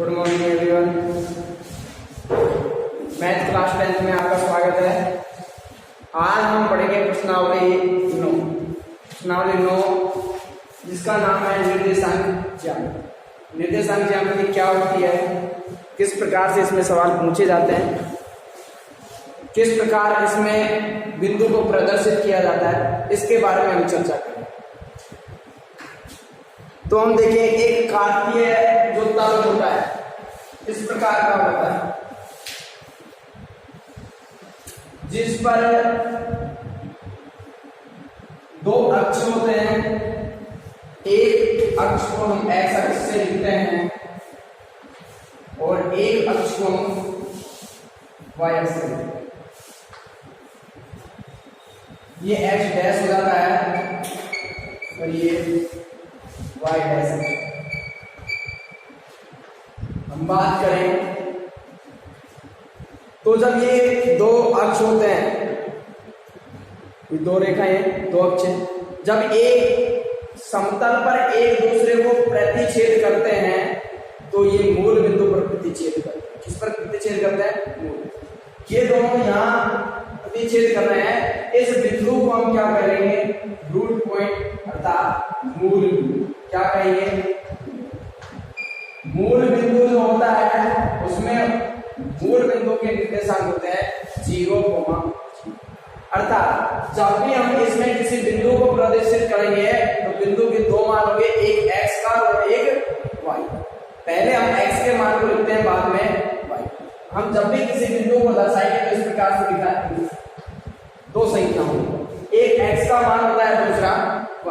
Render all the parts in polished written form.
Good morning everyone. Math class 10 में आपका स्वागत है। आज हम पढ़ेंगे प्रश्नावली 9 जिसका नाम है निर्देशांक ज्यामिति। निर्देशांक ज्यामिति क्या होती है, किस प्रकार से इसमें सवाल पूछे जाते हैं, किस प्रकार इसमें बिंदु को प्रदर्शित किया जाता है, इसके बारे में हम चर्चा करेंगे। तो हम देखें, एक कार्तीय जो तल होता है इस प्रकार का होता है, जिस पर दो अक्ष होते हैं। एक अक्ष को हम एक्स अक्ष से लिखते हैं और एक अक्ष को हम वाई अक्ष से लिखते हैं। ये एक्स डैश हो जाता है और ये वाई डैश। हम बात करें तो जब ये दो अक्ष होते हैं, ये दो रेखाएं, दो अक्ष, जब एक समतल पर एक दूसरे को प्रतिच्छेद करते हैं तो ये मूल बिंदु पर प्रतिच्छेद करते हैं। किस पर प्रतिच्छेद करते हैं? मूल। ये दोनों यहां प्रतिच्छेद कर रहे हैं। इस बिंदु को हम क्या करेंगे? रूट पॉइंट अर्थात मूल बिंदु। क्या कहेंगे? मूल बिंदु जो होता है उसमें मूल बिंदु के निर्देशांक होते हैं 0, अर्थात जब भी हम इसमें किसी बिंदु को प्रदर्शित करेंगे तो बिंदु के दो मान होंगे, एक x का और एक y। पहले हम x के मान को लिखते हैं, बाद में y। हम जब भी किसी बिंदु को दर्शाएंगे तो इस प्रकार से दिखाएंगे, दो संख्या होंगी, एक x का मान होता है, दूसरा y।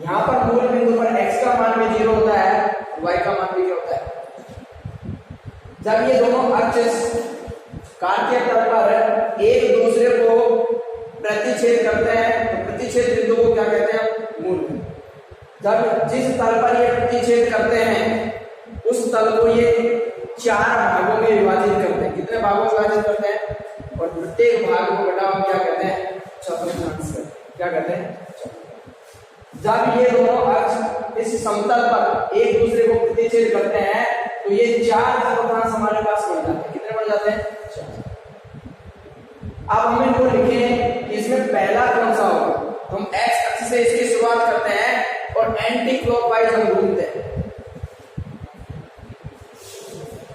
यहाँ पर मूल बिंदु पर x का मान भी 0 होता है, y का मान भी क्या होता है। जब ये दोनों अक्ष कार्तीय तल पर एक दूसरे को प्रतिच्छेद करते हैं तो प्रतिच्छेद बिंदु को क्या कहते हैं? मूल बिंदु। जब जिस तल पर ये प्रतिच्छेद करते हैं उस तल को ये 4 भागों में विभाजित करते हैं। कितने भागों में विभाजित करते हैं? और प्रत्येक भाग को घटा हम क्या कहते हैं? चतुर्थांश। क्या कहते हैं? जब ये दोनों अक्ष इस समतल पर एक दूसरे को प्रतिच्छेद करते हैं तो ये 4 चतुर्थांश हमारे पास बन जाते हैं। कितने बन जाते हैं? 4। अब हमें वो लिखें कि इसमें पहला कौन सा होगा। तो हम एक्स अक्ष से इसकी शुरुआत करते हैं और एंटी क्लॉकवाइज हम घूमते हैं।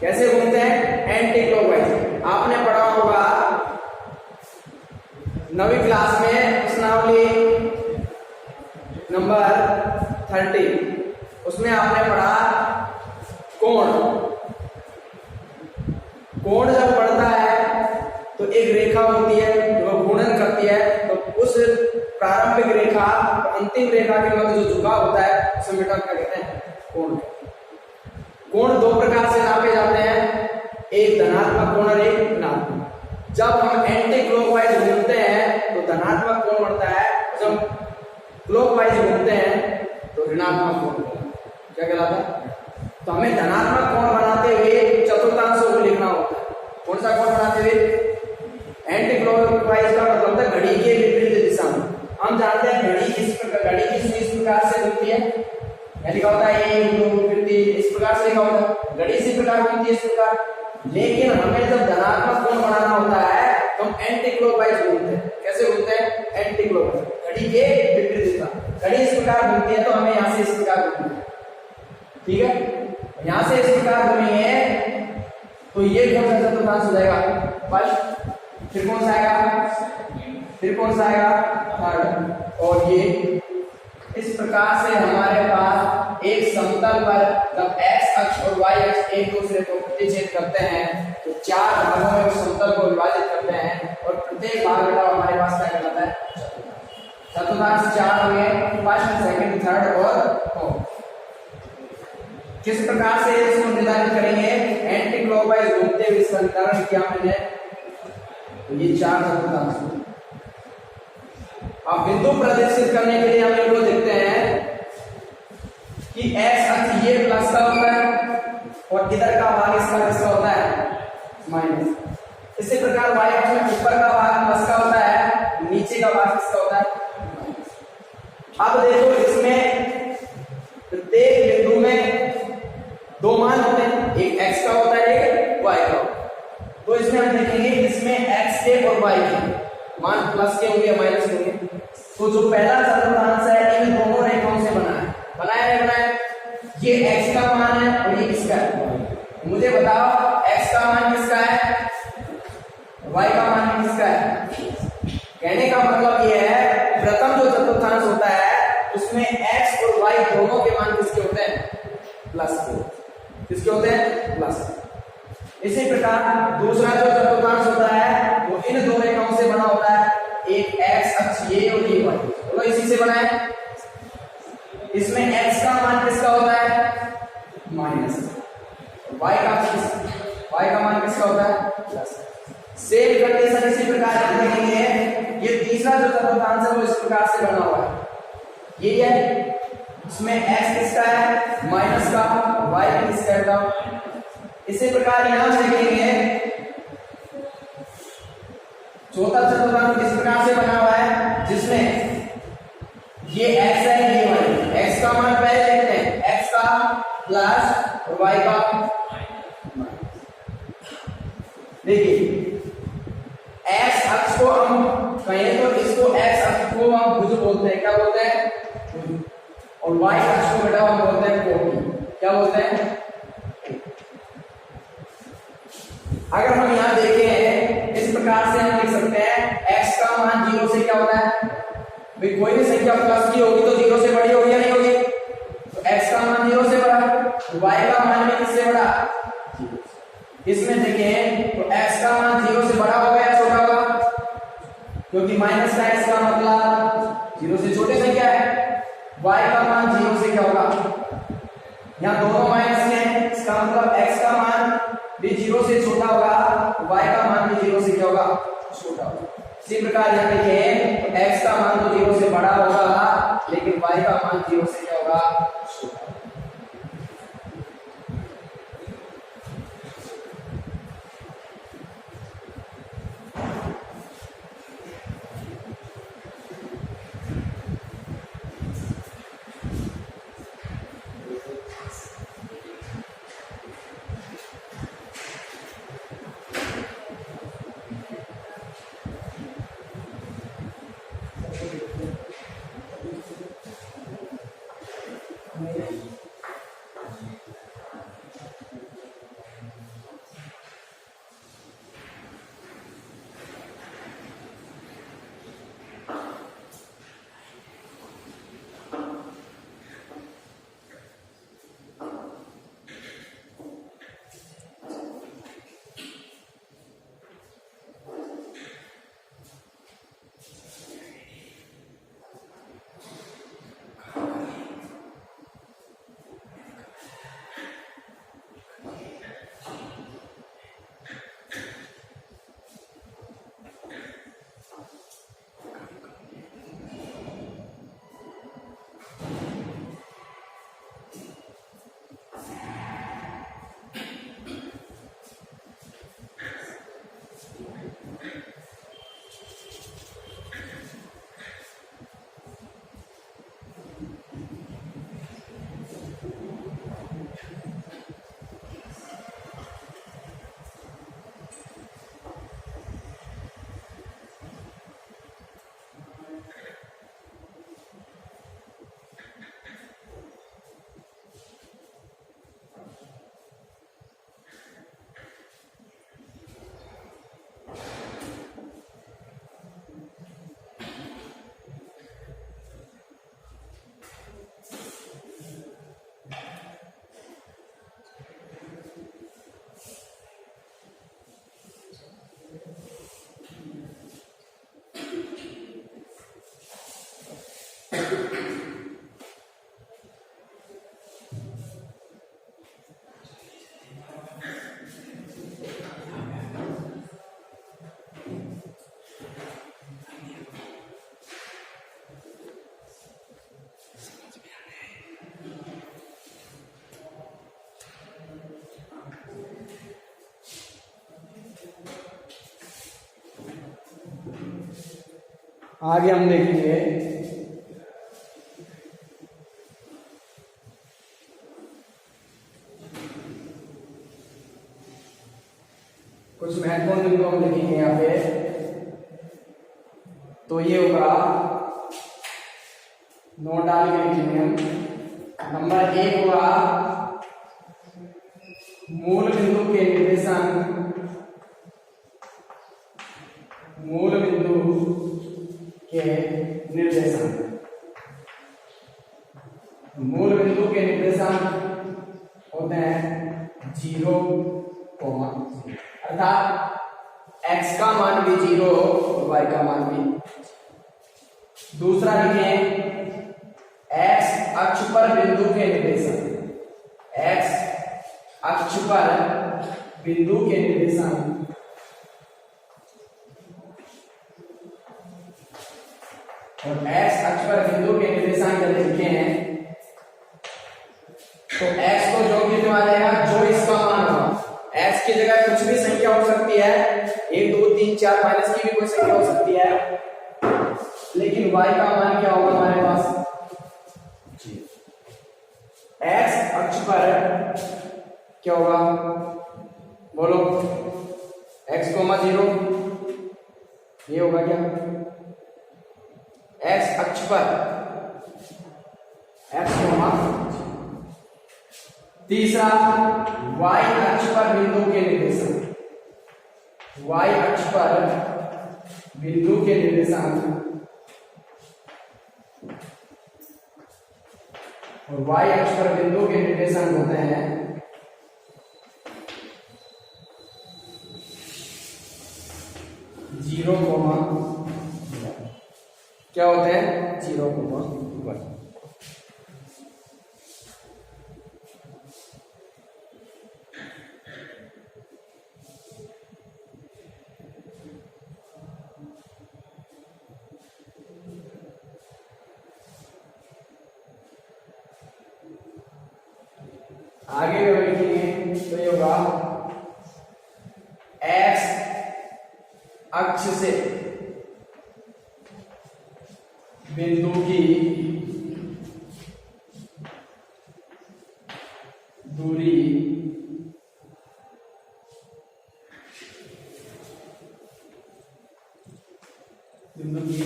कैसे घूमते हैं? Anti clockwise. आपने पढ़ा होगा 9वीं क्लास में प्रश्नावली नंबर 30, उसमें आपने पढ़ा कोण। कोण जब बढ़ता है तो एक रेखा होती है जो गुणन करती है, तो उस प्रारंभिक रेखा और अंतिम रेखा के मध्य जो झुकाव होता है उसे बेटा क्या कहते हैं? कोण। कोण दो प्रकार से नापे जाते हैं, एक धनात्मक कोण और एक ऋणात्मक। जब हम एंटी क्लॉकवाइज घूमते हैं तो धनात्मक कोण बढ़ता है, जब क्लॉकवाइज घूमते हैं तो ऋणात्मक कोण क्या कहलाता है। तो हमें धनात्मक कोण बनाते हुए चतुर्थांशों को लिखना होता है। कौन सा कोण बनाते हुए? एंटी क्लॉकवाइज का मतलब है घड़ी के विपरीत दिशा में। हम जानते हैं घड़ी की सुई इस प्रकार से घूमती है, लिखा होता है 1 2 फिर 3, इस प्रकार से लिखा होता है। घड़ी इसी प्रकार घूमती है, इस प्रकार। लेकिन हमें जब धनात्मक कोण बनाना होता है तो हम एंटी क्लॉकवाइज घूमते हैं। कैसे घूमते हैं? एंटी क्लॉकवाइज, घड़ी के विपरीत दिशा। घड़ी इस प्रकार घूमती है तो हमें यहाँ से इस प्रकार घूमना है। ठीक है, यहाँ से इस प्रकार घूमेंगे तो ये कौन सा चतुर्थांश हो जाएगा? फर्स्ट। फिर कौन सा आएगा? फिर कौन सा आएगा? थर्ड। और ये इस प्रकार से हमारे पास एक समतल पर जब x अक्ष और y अक्ष एक दूसरे को प्रतिच्छेद करते हैं तो 4 भागों में उस समतल को विभाजित करते हैं और प्रत्येक भाग बेटा हमारे पास क्या कहलाता है? चतुर्थांश। 4 होंगे, फर्स्ट, सेकंड, थर्ड और फोर्थ। किस प्रकार से इसको निर्धारित करेंगे? एंटी क्लॉकवाइज घूमते हुए इसका निर्धारण किया मैंने, तो ये 4 चतुर्थांश। अब बिंदु प्रदर्शित करने के लिए हम इनको देखते हैं कि x अक्ष ये प्लस का होता है और इधर का भाग इसका किसका होता है? माइनस। इसी प्रकार y अक्ष में ऊपर का भाग प्लस का होता है, नीचे का भाग किसका होता है? माइनस। अब देखो इसमें प्रत्येक बिंदु में दो मान होते हैं, एक x का होता है एक y का होता है। तो इसमें हम देखेंगे इसमें x के और y के मान प्लस के होंगे या माइनस के होंगे। तो जो पहला चतुर्थांश है इन दोनों रेखाओं से बना है, बनाया नहीं बनाया? ये x का मान है और ये किसका है? मुझे बताओ x का मान किसका है, y का मान किसका है? कहने का मतलब ये है प्रथम जो चतुर्थांश होता है उसमें x और y दोनों के मान किसके होते हैं? प्लस के। किसके होते हैं? प्लस। इसी प्रकार दूसरा जो चतुर्थांश होता है वो इन दो रेखाओं से बना होता है, एक x अक्ष ये और ये y, बोलो इसी से बना है। इसमें x का मान किसका होता है? माइनस, y का मान किसका होता है? प्लस। सेम कंडीशन इसी प्रकार से देखेंगे। ये तीसरा जो चतुर्थांश है वो इस प्रकार से बना हुआ है, ये है इसमें x किसका है? माइनस का, y किसका है? इसी प्रकार यहां से देखेंगे चौथा चतुर्थांश इस प्रकार से बना हुआ है जिसमें ये x है ये y है। x का मान पहले देखते हैं, x का प्लस और y का देखिए x अक्ष को हम कहें तो इसको x अक्ष को हम भुज बोलते हैं, क्या बोलते हैं? भुज। और y अक्ष को बेटा हम बोलते हैं कोटि, क्या बोलते हैं? अगर हम यहां देखें इस प्रकार से हम लिख सकते हैं x का मान 0 से क्या होता है? भाई कोई भी संख्या प्लस की होगी तो 0 से बड़ी होगी या नहीं होगी? तो x का मान 0 से बड़ा, तो y का मान भी किससे बड़ा? इसमें देखें तो x का मान 0 से बड़ा होगा या छोटा होगा? क्योंकि माइनस का x का मतलब 0 से छोटे संख्या है। y का मान 0 से क्या होगा? यहाँ दोनों माइनस के हैं, इसका मतलब x का मान भी 0 से छोटा होगा, y का मान भी 0 से क्या होगा? छोटा होगा। इसी प्रकार यहाँ देखें तो x का मान तो 0 से बड़ा होगा लेकिन y का मान 0 से क्या होगा? छोटा होगा। आगे हम देखेंगे कुछ महत्वपूर्ण बिंदु हम लिखेंगे यहाँ पे। तो ये होगा, नोट डाल के लिखेंगे हम। नंबर 1 होगा मूल बिंदु के निर्देशांक, मूल बिंदु के निर्देशांक। मूल बिंदु के निर्देशांक होते हैं 0, अर्थात x का मान भी 0 और y का मान भी। दूसरा लिखें x अक्ष पर बिंदु के निर्देशांक, x अक्ष पर बिंदु के निर्देशांक। और x अक्ष पर बिंदु के निर्देशांक यदि लिखे हैं तो x को जो कितने आ जाएगा, जो इसका मान होगा। x की जगह कुछ भी संख्या हो सकती है, 1 2 3 4 माइनस की भी कोई संख्या हो सकती है, लेकिन y का मान क्या होगा हमारे पास, x अक्ष पर क्या होगा, बोलो, x, 0, ये होगा क्या, x अक्ष पर x, तीसरा y अक्ष पर बिंदु के निर्देशांक, y अक्ष पर बिंदु के निर्देशांक, और y अक्ष पर बिंदु के निर्देशांक होते हैं 0, क्या होते हैं, 0, 1। आगे भी लिखेंगे तो ये होगा x अक्ष से बिंदु की दूरी बिंदु की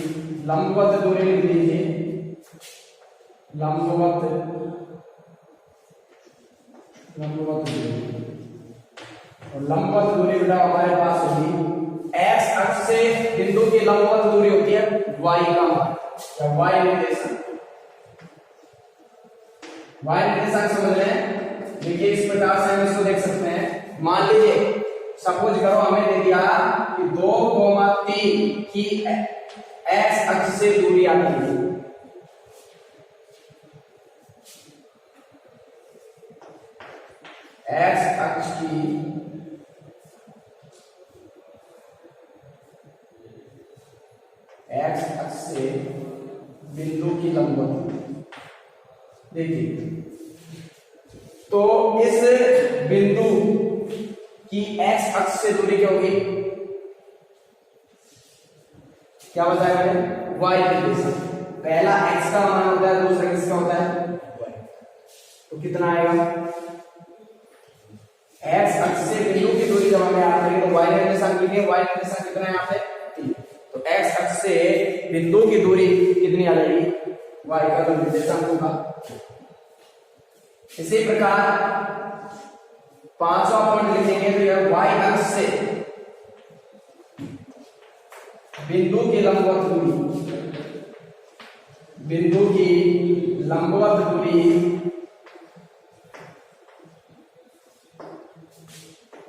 लंबवत दूरी लिख लीजिए, लंबवत दूरी। और लंबवत दूरी बेटा हमारे पास होगी x अक्ष से बिंदु की लंबवत दूरी होती है y का मान, या y निर्देशांक। y निर्देशांक समझ रहे हैं, देखिए इस प्रकार से हम इसको देख सकते हैं। मान लीजिए सपोज करो हमें दे दिया कि 2, 3 की x अक्ष से दूरी आती है, x अक्ष की x अक्ष से बिंदु की लंबवत। देखिए तो इस बिंदु की x अक्ष से दूरी क्या होगी, क्या बताया मैंने, y निर्देशांक। पहला x का मान होता है, दूसरा किसका होता है, y। तो कितना आएगा, x अक्ष से बिंदु की दूरी जब हमें याद करेंगे तो y निर्देशांक लिखेंगे, y निर्देशांक कितना है यहाँ पे, 3। तो x अक्ष से बिंदु की दूरी कितनी आ जाएगी, y का निर्देशांक होगा। इसी प्रकार 5वां पॉइंट लिखेंगे तो यह y अक्ष से बिंदु की लंबवत दूरी, बिंदु की लंबवत दूरी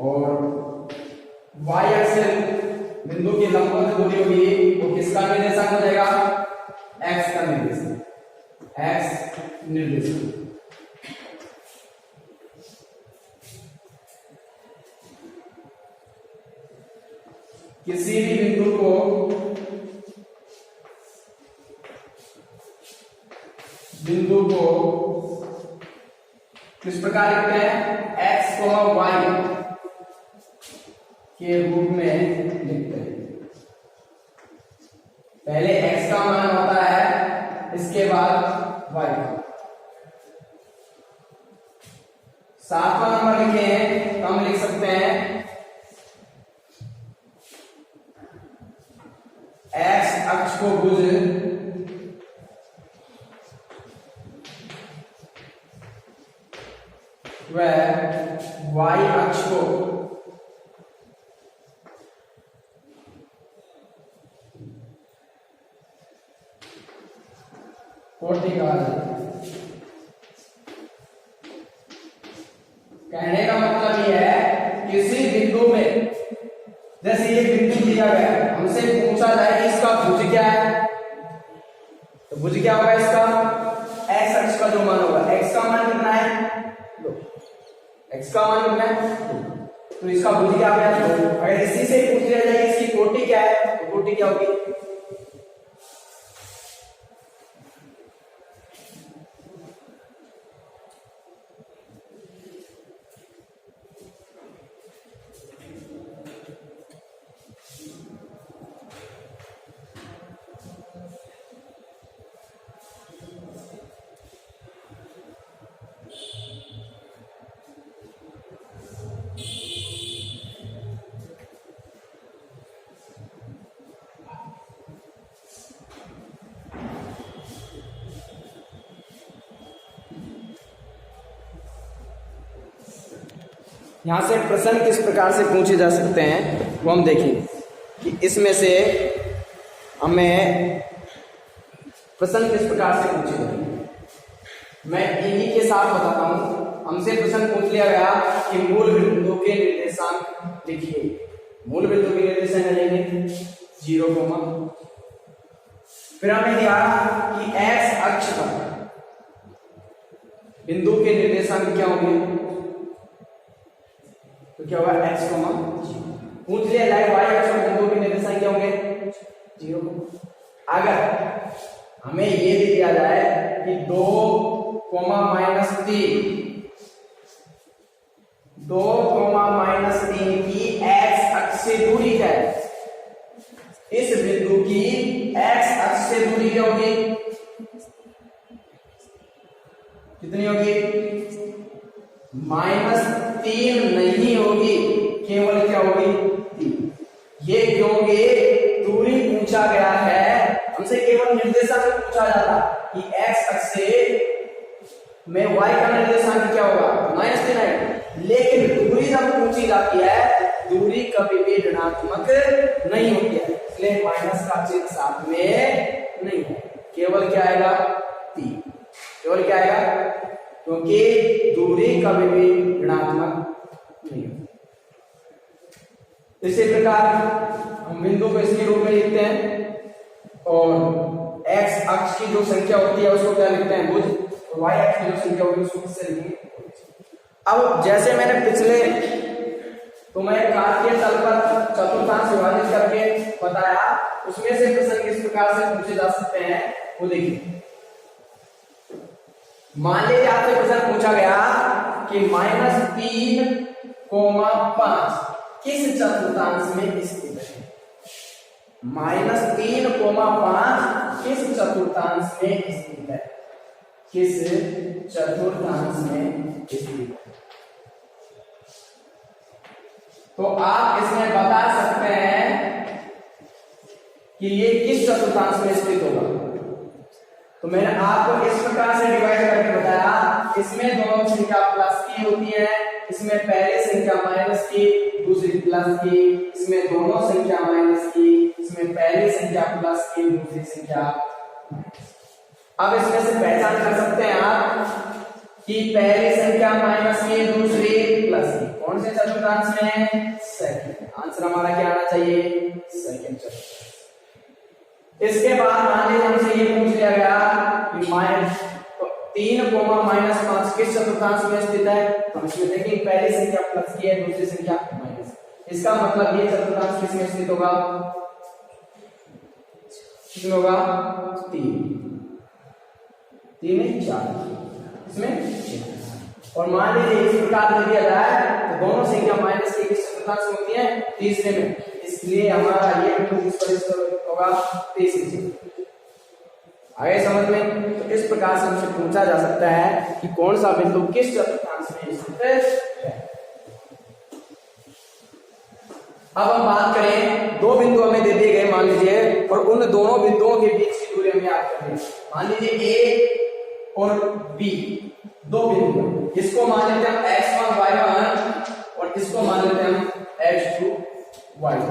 और y अक्ष से बिंदु की लंबवत दूरी होगी, वो किसका निर्देशांक हो जाएगा, x का निर्देशांक, x निर्देशांक। किसी भी बिंदु को किस प्रकार लिखते हैं, x, y के रूप में लिखते हैं। पहले x का मान होता है, इसके बाद y का। 7वां नंबर लिखे हैं तो हम लिख सकते हैं को भुज व y अक्ष को कोटि कहा जाता है। कहने का मतलब यह है किसी बिंदु में, जैसे ये बिंदु दिया गया है, हमसे पूछा जाए कि इसका भुज क्या है, तो भुज क्या होगा इसका, x अक्ष का जो मान होगा, x का मान कितना है 2, x का मान कितना है, तो इसका भुज क्या होगा 2। अगर इसी से पूछ लिया जाए इसकी कोटि क्या है, तो कोटि क्या होगी, यहां से प्रश्न किस प्रकार से पूछे जा सकते हैं वो हम देखेंगे कि इसमें से हमें प्रश्न किस प्रकार से पूछे जाएंगे। मैं इन्हीं के साथ बताता हूं। हमसे प्रश्न पूछ लिया गया कि मूल बिंदु के निर्देशांक लिखिए। मूल बिंदु के निर्देशांक लेंगे 0, फिर हमें दिया कि x अक्ष पर बिंदु के निर्देशांक क्या होंगे, तो क्या होगा x, पूछ लिया जाए y अक्ष पर बिंदु के निर्देशांक क्या होंगे 0। अगर हमें ये दे दिया जाए कि 2, -3 की x अक्ष से दूरी क्या है, इस बिंदु की x अक्ष से दूरी क्या होगी, कितनी होगी, -3 नहीं होगी, केवल क्या होगी 3। ये क्योंकि दूरी पूछा गया है, हमसे केवल निर्देशांक पूछा जाता कि x अक्ष से में y का निर्देशांक क्या होगा -3 है, लेकिन दूरी जब पूछी जाती है दूरी कभी भी ऋणात्मक नहीं होती है, इसलिए माइनस का चिन्ह साथ में नहीं है, केवल क्या आएगा 3, केवल क्या आएगा, क्योंकि दूरी कभी भी ऋणात्मक नहीं होती। इसी प्रकार हम बिंदु को इसके रूप में लिखते हैं और x अक्ष की जो संख्या होती है उसको क्या लिखते हैं भुज, और y अक्ष की जो संख्या होगी उसको किससे लिखेंगे। अब जैसे मैंने पिछले तुम्हें कार्तीय तल पर चतुर्थांश विभाजित करके बताया, उसमें से प्रश्न किस प्रकार से पूछे जा सकते हैं वो देखिए। मान लीजिए आपसे प्रश्न पूछा गया कि -3, 5 किस चतुर्थांश में स्थित है, -3, 5 किस चतुर्थांश में स्थित है, किस चतुर्थांश में स्थित है। तो आप इसमें बता सकते हैं कि ये किस चतुर्थांश में स्थित होगा। तो मैंने आपको इस प्रकार से डिवाइड करके बताया, इसमें दोनों संख्या प्लस की होती है, इसमें पहली संख्या माइनस की, दूसरी प्लस की, इसमें दोनों संख्या माइनस की, इसमें पहली संख्या प्लस की, दूसरी संख्या। अब इसमें से पहचान कर सकते हैं आप कि पहली संख्या माइनस की, दूसरी प्लस की, कौन से चतुर्थांश में है, सेकंड। आंसर हमारा क्या आना चाहिए, सेकंड चतुर्थांश। इसके बाद मान लीजिए हमसे ये पूछ लिया गया कि -3, -5 किस चतुर्थांश में स्थित है, तो इसमें देखिए पहली संख्या प्लस की है, दूसरी संख्या माइनस। इसका मतलब ये चतुर्थांश किसमें स्थित होगा, किसमें होगा 3 में 4, इसमें 6। और मान लीजिए इस प्रकार दे दिया जाए तो दोनों संख्या माइनस की किस चतुर्थांश में होती है, तीसरे में, इसलिए हमारा ये बिंदु किस पर होगा, तीसरी। आगे समझ में, तो इस प्रकार से हमसे पूछा जा सकता है कि कौन सा बिंदु किस चतुर्थांश में स्थित है। अब हम बात करें दो बिंदु हमें दे दिए गए मान लीजिए, और उन दोनों बिंदुओं के बीच की दूरी हमें याद करनी है। मान लीजिए ए और बी दो बिंदु, इसको मान लेते हैं हम x1 y1 और इसको मान लेते हैं हम x2 y2,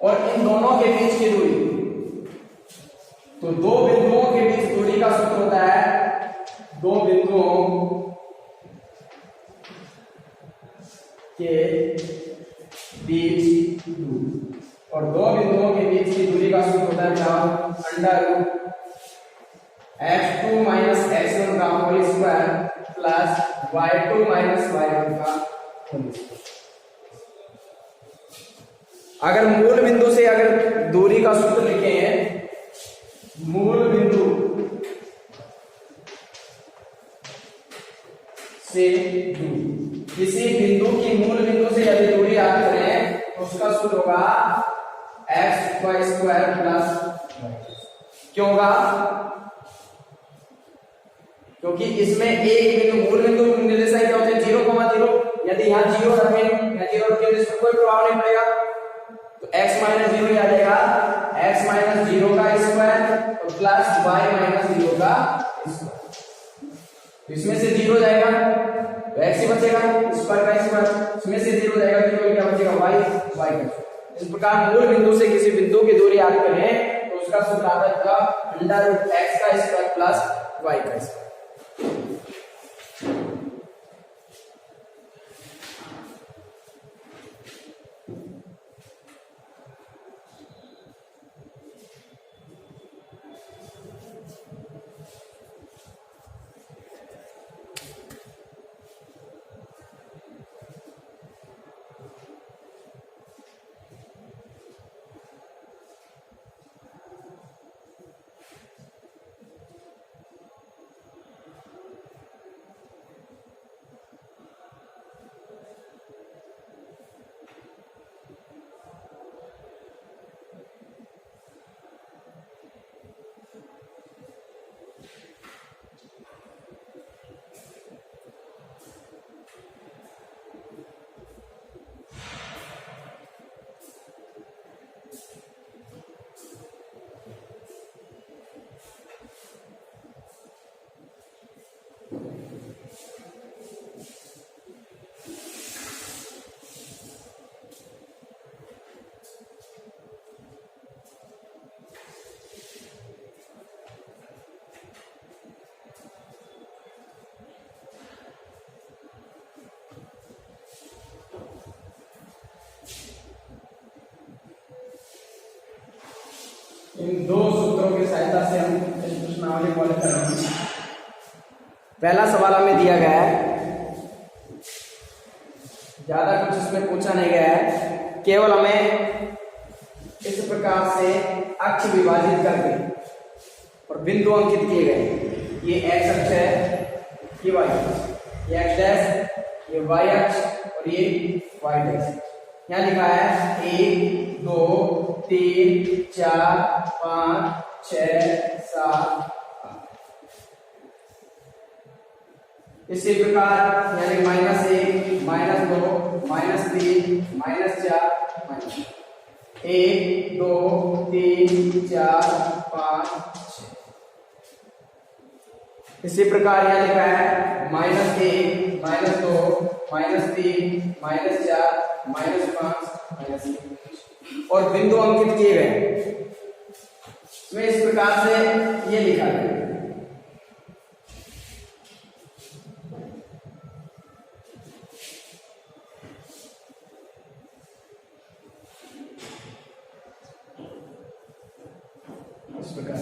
और इन दोनों के बीच की दूरी, तो दो बिंदुओं के बीच दूरी का सूत्र होता है दो बिंदुओं के बीच दूरी, और दो बिंदुओं के बीच की दूरी का सूत्र होता है अंडर x2 माइनस x1 का whole square plus y2 minus y1 का होल स्क्वायर। अगर मूल बिंदु से अगर दूरी का सूत्र लिखें, मूल बिंदु से दूरी, किसी बिंदु की मूल बिंदु से यदि दूरी याद करें तो उसका सूत्र होगा x स्क्वायर प्लस, क्यों होगा? क्योंकि इसमें एक बिंदु मूल बिंदु निर्देशांक क्या होते हैं 0,0, यदि यहाँ 0 रखें या 0 रखें तो इसमें कोई प्रभाव नहीं पड़ेगा, तो x माइनस 0 आ जाएगा x माइनस 0 का स्क्वायर और प्लस y माइनस 0 का स्क्वायर, तो इसमें से 0 जाएगा तो x ही बचेगा, स्क्वायर का स्क्वायर, इसमें से 0 जाएगा तो क्या बचेगा y का। इस प्रकार मूल बिंदु से किसी बिंदु की दूरी याद करें तो उसका सूत्र आता है अंडर रूट x का स्क्वायर प्लस y का स्क्वायर। इन दो सूत्रों की सहायता से हम इस प्रश्नावली को हल करेंगे। पहला सवाल हमें दिया गया है, ज्यादा कुछ इसमें पूछा नहीं गया है, केवल हमें इस प्रकार से अक्ष विभाजित करके और बिंदु अंकित किए गए। ये x अक्ष है, ये y अक्ष, ये x डैश, ये y अक्ष और ये y डैश। यहाँ लिखा है 1 2 3 4 5 6 7 8। इसी प्रकार यानी -1 -2 -3 -4 1 2 3 4 5 6। इसी प्रकार यहाँ लिखा है -1 -2 -3 -4 -5 -1 और बिंदु अंकित किए गए। इसमें इस प्रकार से ये लिखा गया इस प्रकार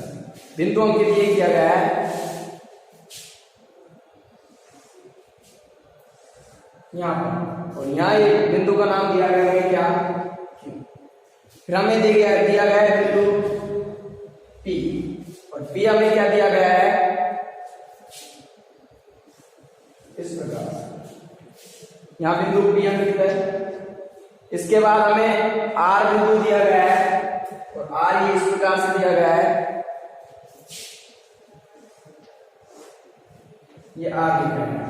बिंदु अंकित ये किया गया है यहाँ पर, और यहाँ एक बिंदु का नाम दिया गया है क्या, फिर हमें दिया गया है बिंदु P, और P हमें क्या दिया गया है इस प्रकार, यहाँ बिंदु P अंकित है। इसके बाद हमें R बिंदु दिया गया है और R ये इस प्रकार से दिया गया है, ये R दिया गया है,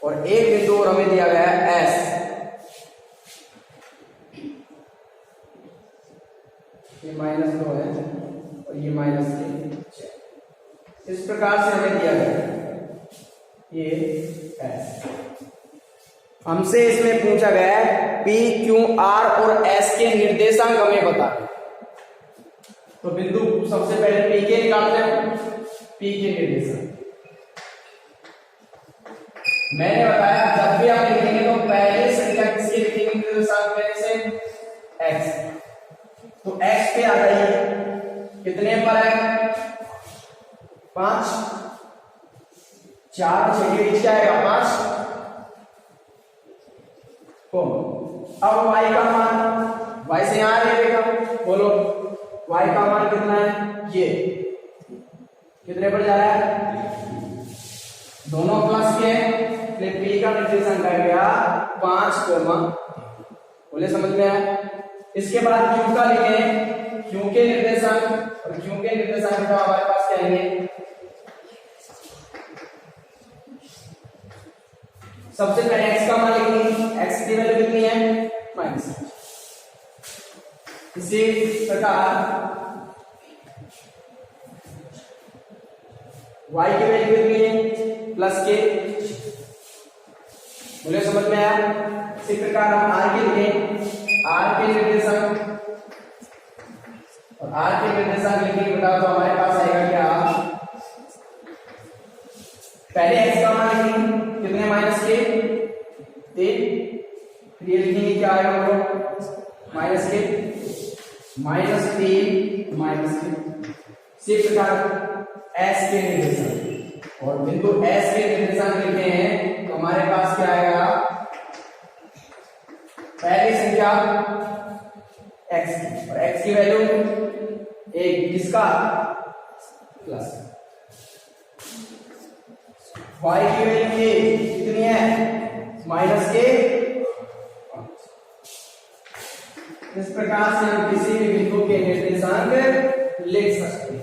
और एक बिंदु और हमें दिया गया है S, -2 है और ये -6। इस प्रकार से हमें दिया गया ये है। हमसे इसमें पूछा गया है P, Q, R और S के निर्देशांक हमें बता। तो बिंदु सबसे पहले P के निकालते हैं। P के निर्देशांक मैंने बताया जब भी आप लिखेंगे तो पहली संख्या किसकी लिखेंगे निर्देशांक में से x। तो x पे आ जाइए कितने पर है 5, 4 6 के बीच क्या आएगा 5 को। अब y का मान y से यहां लेगा, बोलो y का मान कितना है, ये कितने पर जा रहा है, दोनों प्लस के, इसलिए p का निर्देशांक आ गया 5, बोले समझ में आया। इसके बाद q का लिखें, q के निर्देशांक, और q के निर्देशांक का हमारे पास क्या है, सबसे पहले x का मान लिखेंगे, x की वैल्यू कितनी है -। इसी प्रकार y की वैल्यू कितनी है +k, बोले समझ में आया। इसी प्रकार हम r के लिखें, r के निर्देशांक, और r के निर्देशांक लिखेंगे बेटा तो हमारे पास आएगा क्या, पहले x का मान लिखेंगे कितने -k 3, फिर ये लिखेंगे क्या आएगा -k -3 इसी प्रकार s के निर्देशांक, और बिंदु s के निर्देशांक लिखे हैं तो हमारे पास क्या आएगा, पहली संख्या x की, और x की वैल्यू 1, किसका प्लस, y की वैल्यू कितनी है -k। इस प्रकार से हम किसी भी बिंदु के निर्देशांक लिख सकते हैं।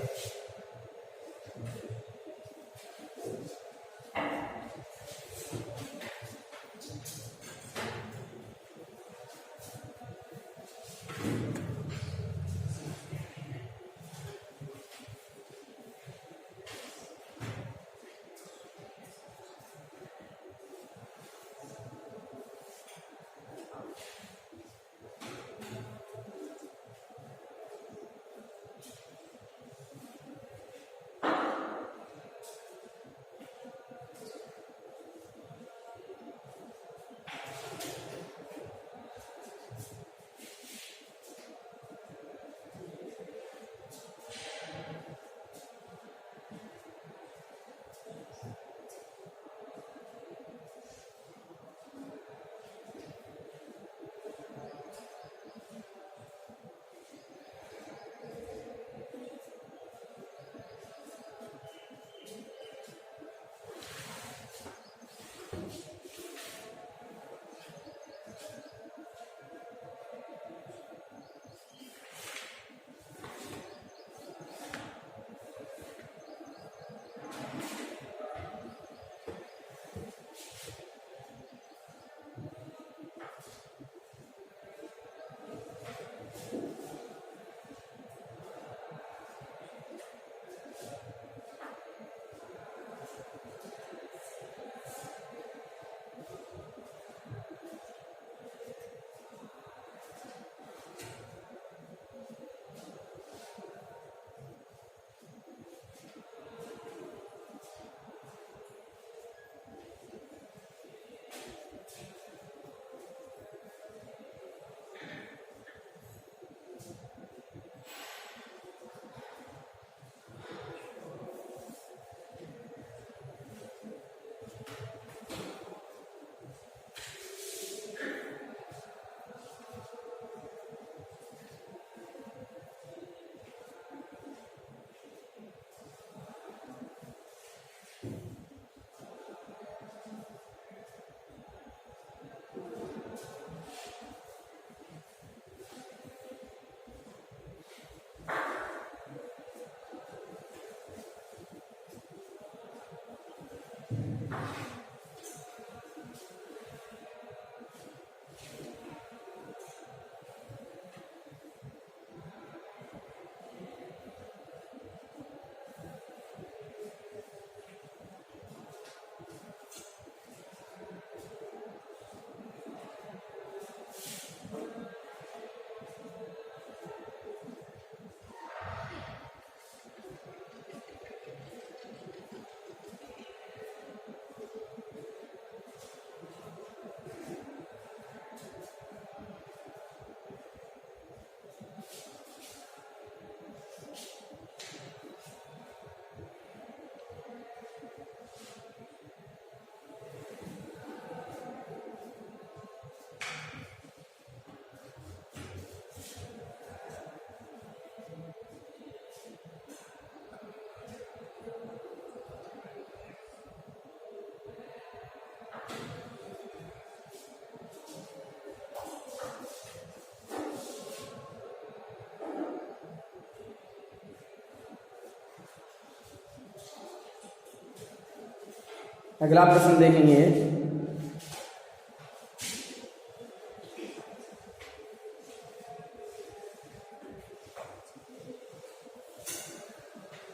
अगला प्रश्न देखेंगे।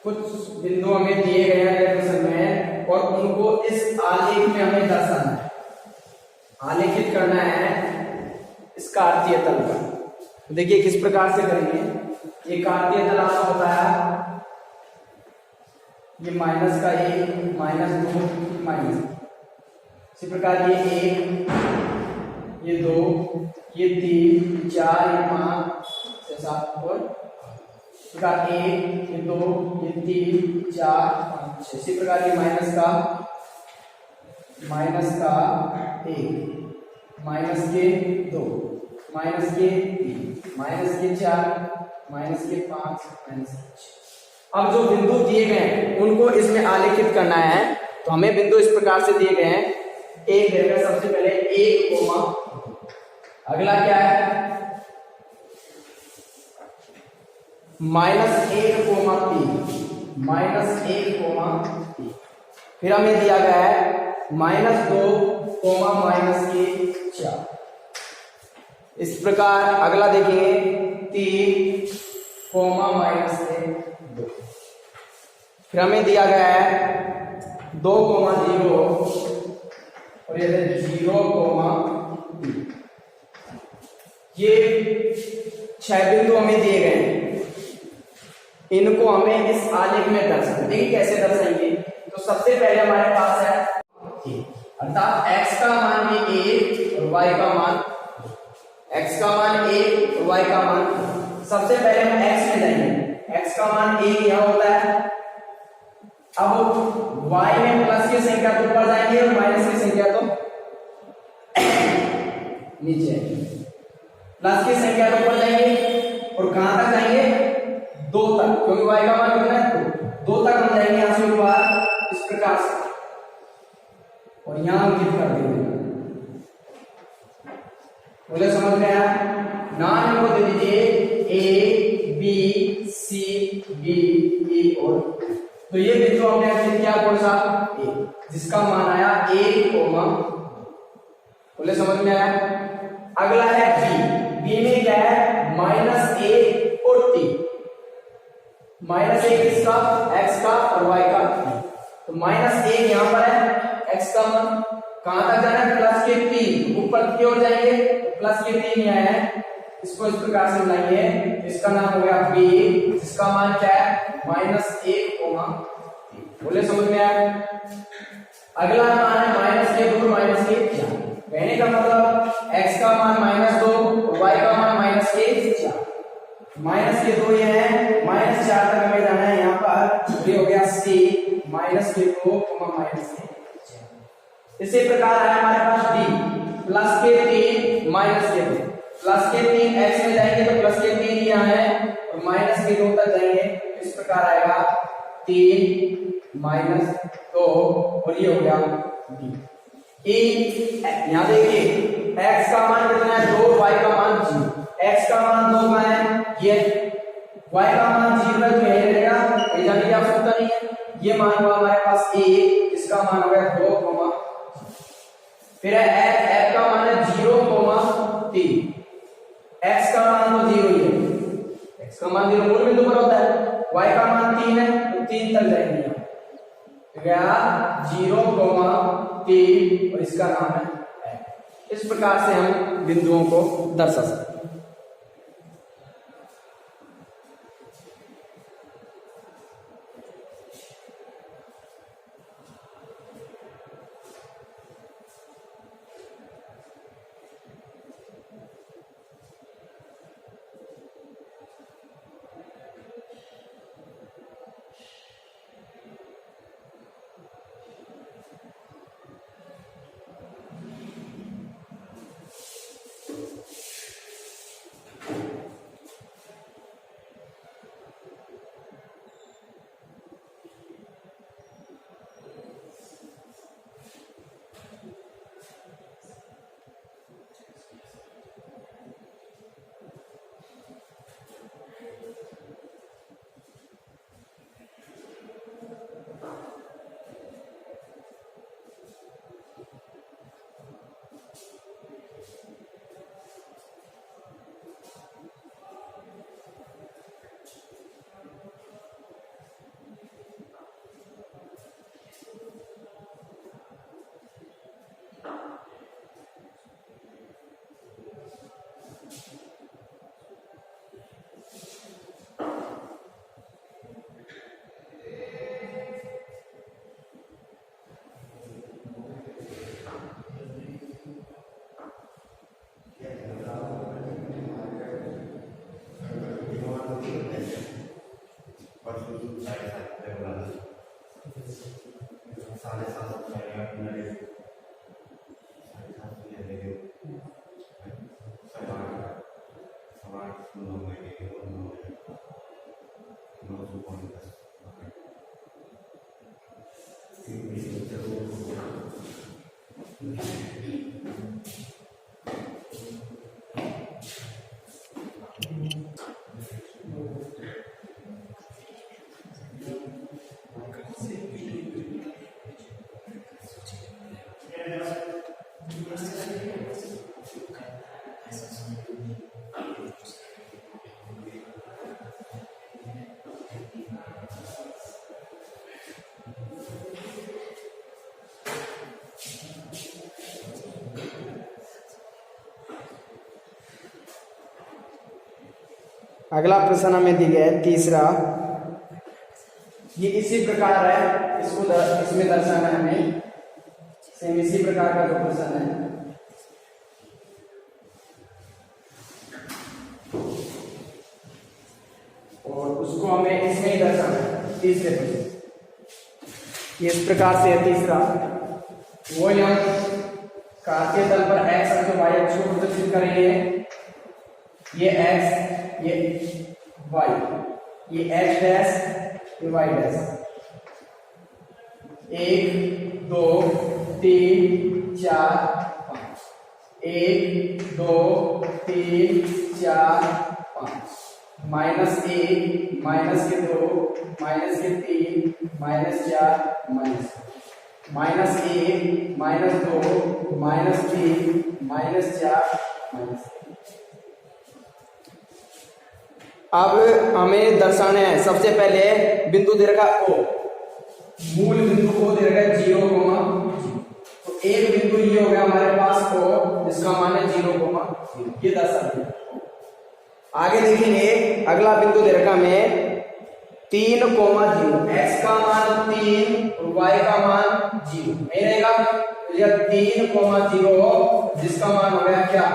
कुछ बिंदु हमें दिए गए हैं प्रश्न में और उनको इस आलेख में हमें दर्शाना है, आलेखित करना है इसका कार्तीय तल पर। देखिए किस प्रकार से करेंगे। ये कार्तीय तल आपको बताया, ये माइनस का एक, -2 माइनस, इसी प्रकार ये 1, ये 2, ये 3, 4, ये 5, 6, 7 और प्रकार 1, ये 2, ये 3, 4, 5, 6। इसी प्रकार ये माइनस का 1, माइनस के 2, माइनस के 3, माइनस के 4, माइनस के 5, माइनस के 6। अब जो बिंदु दिए गए हैं उनको इसमें आलेखित करना है। तो हमें बिंदु इस प्रकार से दिए गए हैं। एक देगा सबसे पहले 1 कोमा, अगला क्या है -1 कोमा 3, -1 कोमा 3। फिर हमें दिया गया है -2 कोमा -4। इस प्रकार अगला देखेंगे 3 कोमा -2। फिर हमें दिया गया है 2 कोमा 0 और ये 0 कोमा 3। ये 6 बिंदु हमें दिए गए हैं, इनको हमें इस आलेख में दर्शाना। देखिए कैसे दर्शाएंगे। तो सबसे पहले हमारे पास है अर्थात x का मान भी 1 और y का मान, x का मान 1 और y का मान। सबसे पहले हम x में जाएंगे। x का मान 1 यहां होता है। अब y में प्लस की संख्या तो ऊपर जाएंगे और माइनस की संख्या तो नीचे आएगी। प्लस की संख्या तो ऊपर जाएंगे और कहां तक जाएंगे 2 तक, क्योंकि y का मान कितना है 2 तक हम जाएंगे यहां से ऊपर इस प्रकार से और यहां हम लिख कर देंगे। मुझे समझ में आया। नाम को दे दीजिए a b c d e और तो ये बिंदु हमने लिख किया कौन सा a, जिसका मान आया 1 कोमा। बोले समझ में आया। अगला है b में क्या है -1 और 3। -1 किसका x का और y का। तो -1 यहां पर है x का मान, कहां तक जाना है प्लस के 3, ऊपर की ओर जाएंगे तो प्लस के 3 ही आया है। इसको इस प्रकार से मिलाएंगे, इसका नाम हो गया b, जिसका मान क्या है -1 कोमा 3। बोले समझ में आया। अगला मान है -2 -4। कहने का मतलब x का मान -2 और y का मान -4। -2 ये है, -4 तक हमें जाना है यहाँ पर। ये हो गया c, -2 -4। इसी प्रकार है हमारे पास d, प्लस के 3 माइनस के 2। प्लस के 3 x में जाएंगे तो प्लस के 3 यहाँ है और माइनस के 2 तक जाएंगे। इस प्रकार आएगा 3 -2 और ये हो गया d। यहाँ देखिए x का मान कितना है 2, y का मान 0। x का मान 2 का है, ये y का मान 0 है तो यही रहेगा, ये जाने की आवश्यकता नहीं है। ये मान हुआ हमारे पास a, इसका मान हो गया 2, फिर f का मान है 0,3। x का मान तो 0 ही है, x का मान 0 मूल बिंदु पर होता है। y का मान 3 है तो 3 तक जाएंगे यहाँ, तो गया 0,3 और इसका नाम है f। इस प्रकार से हम बिंदुओं को दर्शा सकते हैं। अगला प्रश्न हमें दिया है तीसरा, ये इसी प्रकार है, इसमें दर्शाना है हमें, सेम इसी प्रकार का जो प्रश्न है। और उसको हमें इसमें ही दर्शाना है तीसरे प्रश्न। ये इस प्रकार से है तीसरा, वो हम कार्तीय तल पर x अक्ष y अक्ष को प्रदर्शित करेंगे। ये x, ये y, ये h डैश, ये y डैश। 1 2 3 4 5, 1 2 3 4 5, -1 -2 -3 -4 -1 -2 -3 -4 अब हमें दर्शाना है सबसे पहले बिंदु दीर्घा O, मूल बिंदु O दीर्घा 0, तो एक बिंदु ये हो गया हमारे पास O, जिसका मान है 0, ये दर्शाते हैं। आगे देखेंगे अगला बिंदु दीर्घा में 3, 0, x का मान 3 और y का मान 0 नहीं रहेगा, तो यह 3, 0 जिसका मान हो गया क्या,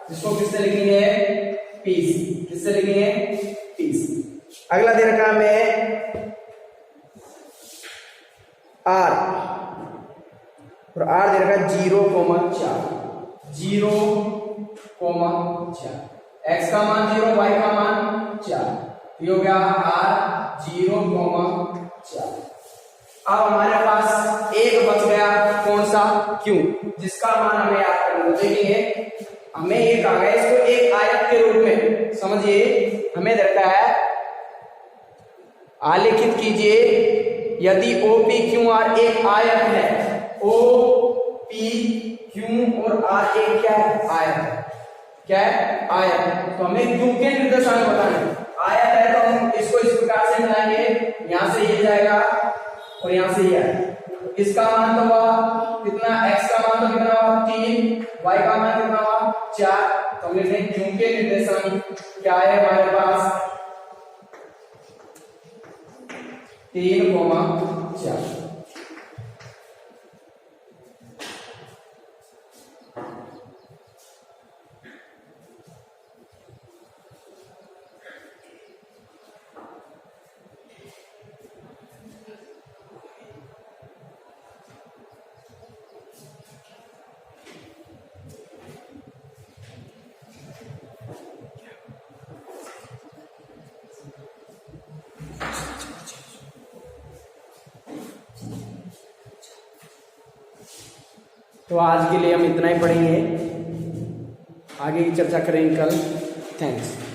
जिसको किससे लिखेंगे, 20, किससे लिखेंगे 20। अगला दीर्घा में r, और r दीर्घा 0,4, 0,4, x का मान 0, y का मान 4, ये हो गया r 0,4। अब हमारे पास एक बच गया, कौन सा, क्यों, जिसका मान हमें याद करना है। देखिए हमें ये कहा गया, इसको एक आयत के रूप में समझिए, हमें दरकार है आलेखित कीजिए, यदि OPQR एक आयत है, OPQ और R एक क्या है, आयत, क्या है, आयत, तो हमें क्यों के निर्देशांक बताने, आयत है तो हम इसको इस प्रकार से मिलाएंगे, यहां से ये जाएगा और यहां से ये आएगा, इसका मान तो हुआ कितना, x का मान तो कितना हुआ 3, y का मान कितना हुआ 4, तो हम लिखेंगे क्योंकि निर्देशांक क्या है हमारे पास 3,4। तो आज के लिए हम इतना ही पढ़ेंगे, आगे की चर्चा करेंगे कल। थैंक्स।